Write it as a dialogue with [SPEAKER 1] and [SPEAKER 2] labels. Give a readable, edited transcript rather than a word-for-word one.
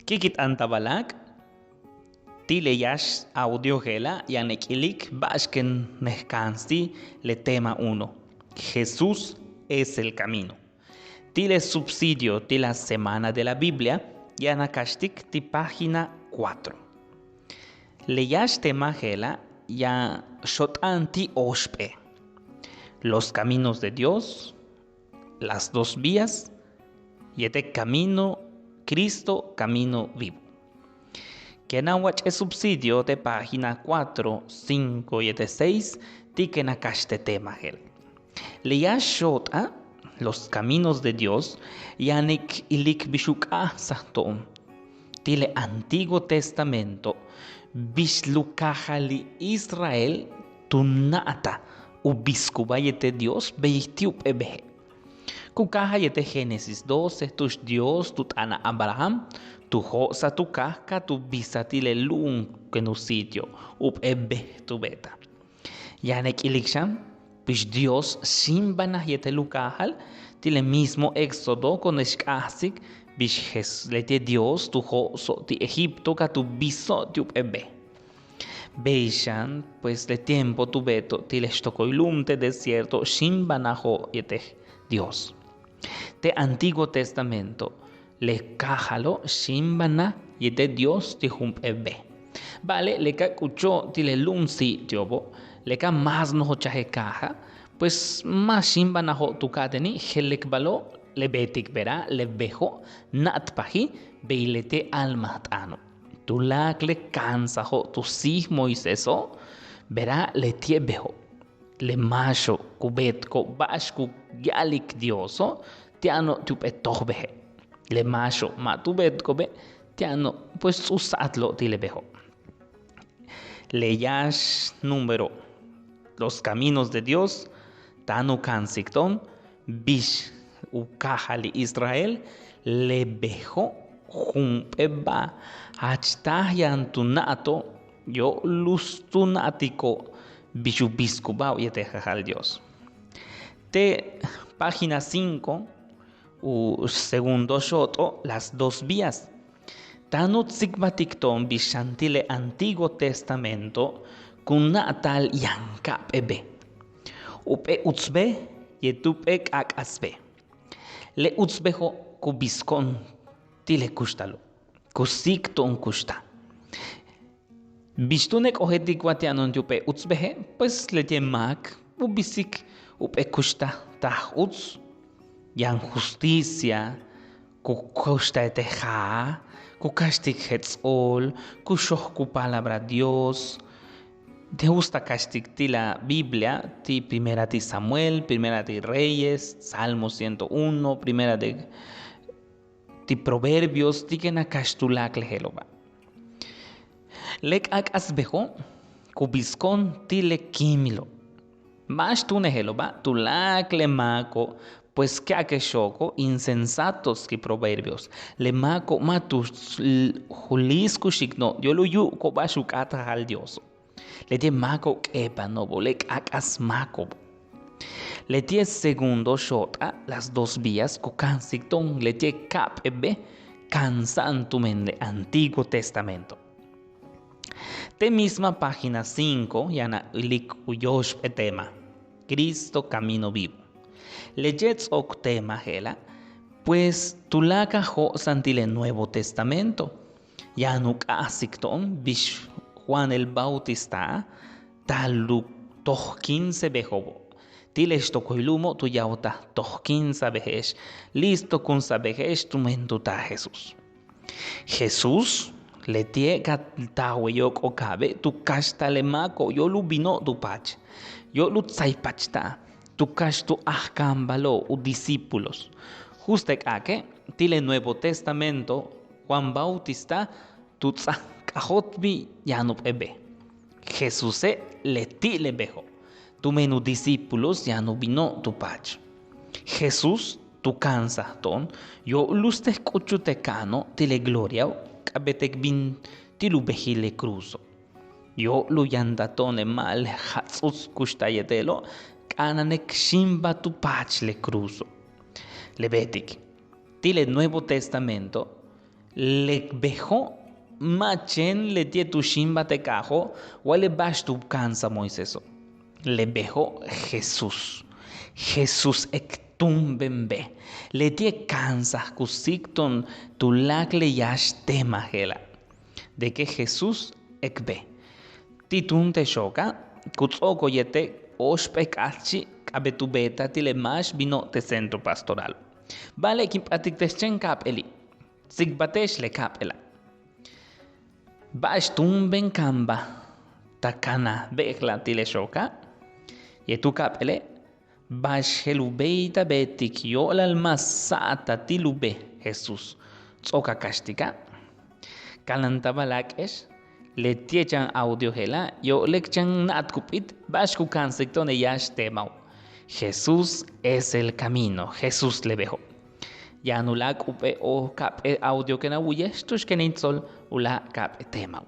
[SPEAKER 1] Kikit antabalak, tile yash audio gela yanekilik bashken nehkansti le tema 1. Jesús es el camino. Tile subsidio de la semana de la Biblia yanakashtik ti página 4. Le yash tema gela ya shotanti oshpe. Los caminos de Dios, las dos vías, y este camino, Cristo, camino vivo. Que nawach es subsidio de página 4, 5 y 6, tique nakaste tema gel. Le ya shota los caminos de Dios, yanik ilik bishukah sahtom. Tile Antiguo Testamento, bishlukahali Israel, tunata, ubiskubayete Dios, beitiup ebehe. Kukahayete Génesis 12, tus Dios, tutana Abraham, tu josa tu kahka, tu bisatile lun que no sitio, up ebe tu beta. Yanek iliksham, pues Dios simbana yete lukahal, tile mismo éxodo con eshkasik, bish lete Dios, tu joso, ti Egipto, ka tu biso, ti up ebe. Beishan, pues le tiempo tu beto, tile shtokoilum te desierto, simbanajo yete Dios. Te Antiguo Testamento le cájalo shimbana y de Dios te hump ebe. Vale, le ca cucho tile lum sitio bo, le ca más no chaje caja, pues más shimbana ho tu cadeni, helek balo, le betik verá, le bejo, nat paji, beilete almatano. Tu lak le cansa ho tu si Moiseso, verá le tie bejo. Le macho kubetko bashku yalik dioso tiano tupetohbehe. Le macho matubetkobe tiano pues usatlo tilebejo. Le yash número los caminos de Dios tanu kansikton bish ukahali Israel le bejo jumpeba hachtahyan tunato yo lustunatico Bishubiscubao y al Dios. Te página 5, segundo shoto, las dos vías. Tanut sigmaticton bishantile Antiguo Testamento kunatal yankap ebe. Upe utzbe yetupe kakasbe. Le utzbejo kubiskon tile kustalo. Kusikton kusta. Bistunek ojetik watianon yupe utzbehe, pues le yemak, ubisik, upe kushta tah utz, yan justicia, kukushta eteja, kukashtik hetzol, kushoh ku palabra Dios. Te gusta kashtik ti la Biblia, ti primera ti Samuel, primera ti Reyes, Salmo 101, primera de ti Proverbios, ti que na kashtulak leheloba. Lek ak asbejo, kubiskon tile kimilo. Más tu neheloba, tu lak le mako, pues que ake shoko, insensatos que proverbios. Le mako matus julisku shikno, yo lo yu ko bashukata al dioso. Le tie mako kepa nobo, lek ak asmako. Le tie segundo shota, las dos vías, kukansikton, le tie kap ebe, kansantumen de Antiguo Testamento. Te misma página 5, yana ilik uyosh etema. Cristo camino vivo. Leyets ok tema gela, pues tulaka ho santile Nuevo Testamento. Yanuk asikton bish Juan el Bautista, taluk toh 15 bejobo. Tiles tokoilumo tu yauta toh 15 bejesh, listo kun sabejesh tu mentuta Jesús. Jesús le tie tawe yok okabe tu kashta le mako yo lu vino tu pach yo lu tsaipachta tu kashtu ahkambalo u discípulos juste ake tile Nuevo Testamento Juan Bautista tu tsakahotbi yanub ebe Jesús le ti le bejo tu menu discípulos yanu vino tu pach Jesús tu cansa ton yo luste kuchutekano tile gloria abetek bin tilu behile cruzo. Yo lu yandatone mal hatsus kushtayetelo kananek shimba tu pach le cruzo. Levetik. Tile Nuevo Testamento le bejo machen le tie tu shimba te cajo wale bash tu cansa Moiseso le bejo Jesús ektum bembe le tie cansa kusikton tu lak le yash tema hela de que Jesús ekbe titun te shoka kutsoko yete oshpek alchi kabetubeta tile mash vino te centro pastoral vale kimpatik teschen kapeli sigbatesh le kapela bash tumben kamba takana bekla tile shoka yetu kapele bash helubeita betik yola almasata tilube Jesús tsoka kastika kalantaba lakesh le tiechan audio hela yo lekchan natkupit bash kukan sektone yash temau Jesús es el camino Jesús le bejo ya nulak upe o kap audio que na wuyesh tush que nitzol ula kap temau